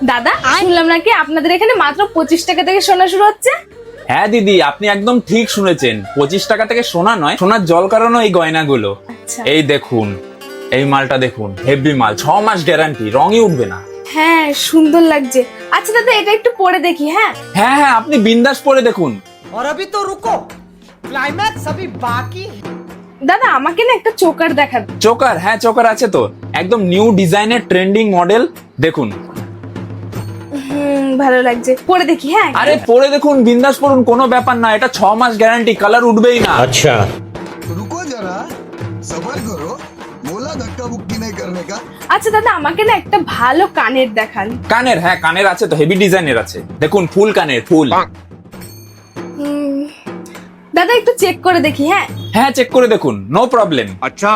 দাদা শুনলাম নাকি আপনাদের এখানে মাত্র 25 টাকা থেকে সোনা শুরু হচ্ছে। হ্যাঁ দিদি, আপনি একদম ঠিক শুনেছেন। 25 টাকা থেকে সোনা নয়, সোনার জল কারণে এই গয়নাগুলো। আচ্ছা। এই দেখুন, এই মালটা দেখুন, হেভি মাল, 6 মাস গ্যারান্টি, রঙই উঠবে না। হ্যাঁ সুন্দর লাগছে। আচ্ছা দাদা এটা একটু পরে দেখি। হ্যাঁ হ্যাঁ হ্যাঁ, আপনি বিন্দাস পরে দেখুন। और अभी तो रुको, क्लाइमैक्स अभी बाकी। দাদা আমাকে না একটা চোকার দেখান। চোকার? হ্যাঁ চোকার আছে তো, একদম নিউ ডিজাইনের ট্রেন্ডিং মডেল। দেখুন। ভালো লাগছে, পরে দেখি। হ্যাঁ আরে পরে দেখুন, বিন্দাস পরুন, কোনো ব্যাপার না। এটা 6 মাস গ্যারান্টি, কালার উঠবেই না। अच्छा रुको जरा, सबर करो, बोला धक्का बुक्की नहीं करने का। আচ্ছা দাদা আমাকে না একটা ভালো কানের দেখান। কানের? হ্যাঁ কানের আছে তো, হেভি ডিজাইনের আছে। দেখুন, ফুল কানের, ফুল। দাদা একটু চেক করে দেখি। হ্যাঁ হ্যাঁ চেক করে দেখুন, নো প্রবলেম। अच्छा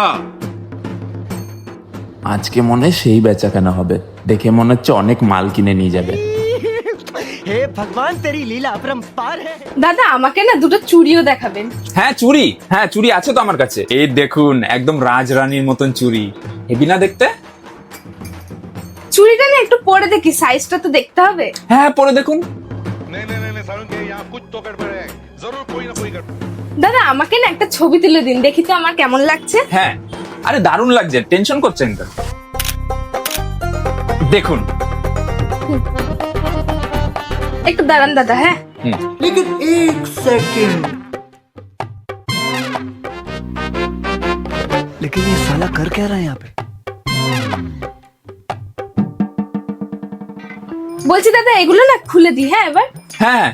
আজকে মনে হয় সেই বেচা কেনা হবে, দেখে মনে হচ্ছে অনেক মাল কিনে নিয়ে যাবে। हे भगवान तेरी लीला अपरंपार है। দাদা আমাকে না দুটো চুড়িও দেখাবেন। হ্যাঁ চুড়ি? হ্যাঁ চুড়ি আছে তো আমার কাছে। এই দেখুন, একদম রাজরানীর মতন চুড়ি, হেভি না দেখতে? চুড়িটা না একটু পরে দেখি, সাইজটা তো দেখতে হবে। হ্যাঁ পরে দেখুন। नहीं नहीं नहीं नहीं सारुण के यहाँ कुछ तो गड़बड़ है, जरूर कोई ना कोई गड़बड़। দাদা আমাকে না একটা ছবি তুলে দিন, দেখি তো আমার কেমন লাগছে। হ্যাঁ, আরে দারুণ লাগছে, টেনশন করছেন তো? দেখুন। একটু দাঁড়ান দাদা। হ্যাঁ लेकिन एक सेकंड, लेकिन ये साला कर क्या रहा है यहाँ पे? বলছি দাদা এগুলো না খুলে দিই। হ্যাঁ এবার হ্যাঁ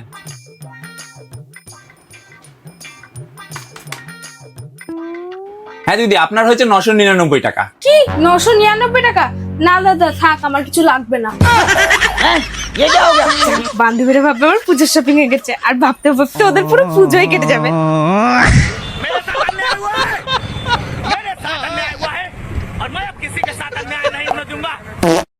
হ্যাঁ দিদি, আপনার হয়েছে 999 টাকা। কি 999 টাকা? না দাদা থাক, আমার কিছু লাগবে না। ये क्या हो गया? বান্ধবীরা ভাববে আমার পুজোর শপিং হয়ে গেছে, আর ভাবতে ভাবতে ওদের পুরো পুজোই কেটে যাবে।